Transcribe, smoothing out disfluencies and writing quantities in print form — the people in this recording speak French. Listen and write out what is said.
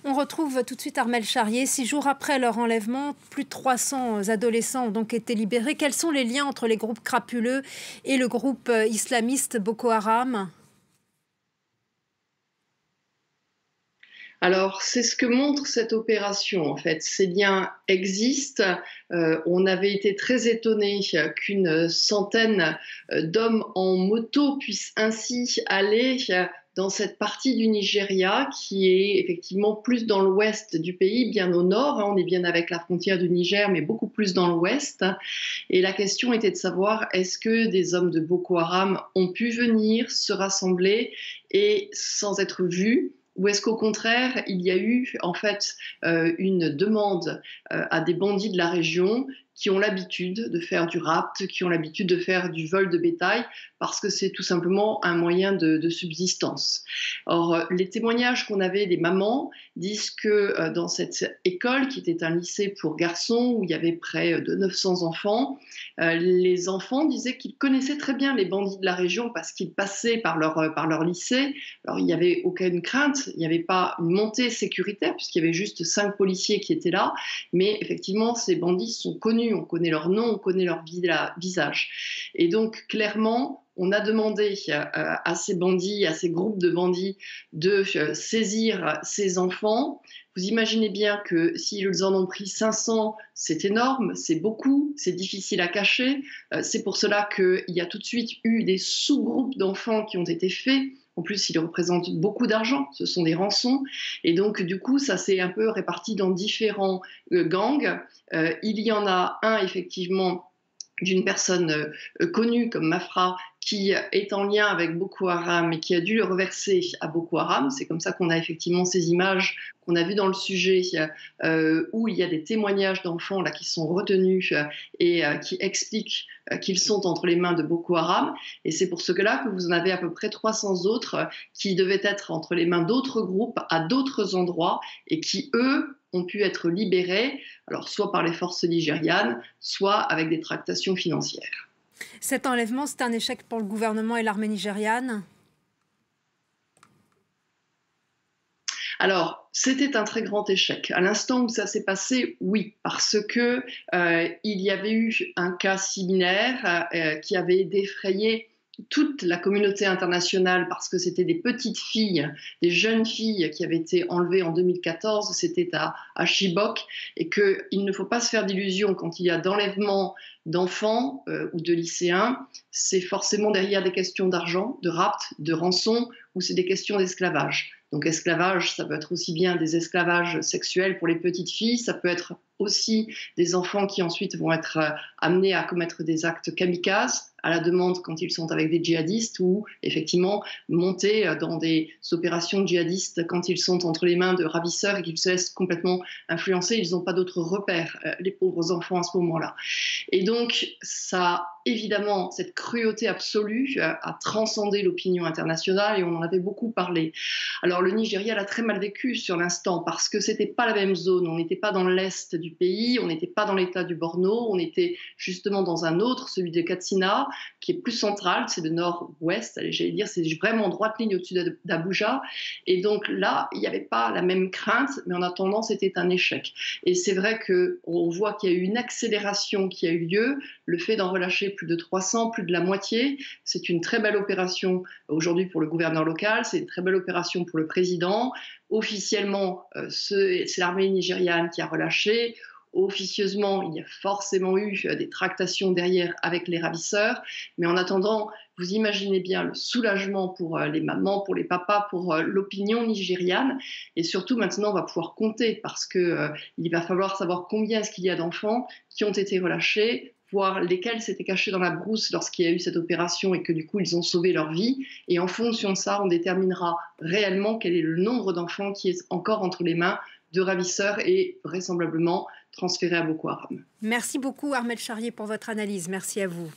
On retrouve tout de suite Armel Charrier. 6 jours après leur enlèvement, plus de 300 adolescents ont donc été libérés. Quels sont les liens entre les groupes crapuleux et le groupe islamiste Boko Haram? Alors, c'est ce que montre cette opération, en fait. Ces liens existent. On avait été très étonnés qu'une centaine d'hommes en moto puissent ainsi aller dans cette partie du Nigeria qui est effectivement plus dans l'ouest du pays, bien au nord. On est bien avec la frontière du Niger, mais beaucoup plus dans l'ouest. Et la question était de savoir, est-ce que des hommes de Boko Haram ont pu venir se rassembler et sans être vus, ou est-ce qu'au contraire, il y a eu en fait une demande à des bandits de la région qui ont l'habitude de faire du rapt, qui ont l'habitude de faire du vol de bétail, parce que c'est tout simplement un moyen de subsistance. Or, les témoignages qu'on avait des mamans disent que dans cette école, qui était un lycée pour garçons, où il y avait près de 900 enfants, les enfants disaient qu'ils connaissaient très bien les bandits de la région parce qu'ils passaient par leur lycée. Alors, il n'y avait aucune crainte, il n'y avait pas une montée sécuritaire, puisqu'il y avait juste 5 policiers qui étaient là, mais effectivement, ces bandits sont connus, on connaît leur nom, on connaît leur visage. Et donc, clairement, on a demandé à ces bandits, à ces groupes de bandits, de saisir ces enfants. Vous imaginez bien que s'ils en ont pris 500, c'est énorme, c'est beaucoup, c'est difficile à cacher. C'est pour cela qu'il y a tout de suite eu des sous-groupes d'enfants qui ont été faits. En plus, ils représentent beaucoup d'argent, ce sont des rançons. Et donc, du coup, ça s'est un peu réparti dans différents gangs. Il y en a un, effectivement, d'une personne connue comme Mafra, qui est en lien avec Boko Haram et qui a dû le reverser à Boko Haram. C'est comme ça qu'on a effectivement ces images qu'on a vues dans le sujet, où il y a des témoignages d'enfants là qui sont retenus et qui expliquent qu'ils sont entre les mains de Boko Haram. Et c'est pour cela que vous en avez à peu près 300 autres qui devaient être entre les mains d'autres groupes à d'autres endroits et qui, eux, ont pu être libérés, alors soit par les forces nigérianes, soit avec des tractations financières. Cet enlèvement, c'est un échec pour le gouvernement et l'armée nigériane? Alors, c'était un très grand échec. À l'instant où ça s'est passé, oui, parce que il y avait eu un cas similaire qui avait défrayé toute la communauté internationale parce que c'était des petites filles, des jeunes filles qui avaient été enlevées en 2014, c'était à Chibok, et qu'il ne faut pas se faire d'illusions quand il y a d'enlèvement d'enfants ou de lycéens, c'est forcément derrière des questions d'argent, de rapt, de rançon, ou c'est des questions d'esclavage. Donc esclavage, ça peut être aussi bien des esclavages sexuels pour les petites filles, ça peut être aussi des enfants qui ensuite vont être amenés à commettre des actes kamikazes à la demande quand ils sont avec des djihadistes ou effectivement monter dans des opérations djihadistes quand ils sont entre les mains de ravisseurs et qu'ils se laissent complètement influencer. Ils n'ont pas d'autres repères, les pauvres enfants à ce moment-là. Et donc, ça, évidemment, cette cruauté absolue a transcendé l'opinion internationale et on en avait beaucoup parlé. Alors, le Nigeria l'a très mal vécu sur l'instant parce que c'était pas la même zone. On n'était pas dans l'est du pays, on n'était pas dans l'état du Borno, on était justement dans un autre, celui de Katsina, qui est plus central, c'est le nord-ouest, j'allais dire, c'est vraiment en droite ligne au-dessus d'Abuja. Et donc là, il n'y avait pas la même crainte, mais en attendant, c'était un échec. Et c'est vrai qu'on voit qu'il y a eu une accélération qui a eu lieu, le fait d'en relâcher plus de 300, plus de la moitié, c'est une très belle opération aujourd'hui pour le gouverneur local, c'est une très belle opération pour le président. Officiellement, c'est l'armée nigériane qui a relâché. Officieusement, il y a forcément eu des tractations derrière avec les ravisseurs. Mais en attendant, vous imaginez bien le soulagement pour les mamans, pour les papas, pour l'opinion nigériane. Et surtout, maintenant, on va pouvoir compter parce qu'il va falloir savoir combien est-ce qu'il y a d'enfants qui ont été relâchés, voir lesquels s'étaient cachés dans la brousse lorsqu'il y a eu cette opération et que du coup, ils ont sauvé leur vie. Et en fonction de ça, on déterminera réellement quel est le nombre d'enfants qui est encore entre les mains de ravisseurs et vraisemblablement transférés à Boko Haram. Merci beaucoup Armel Charrier pour votre analyse. Merci à vous.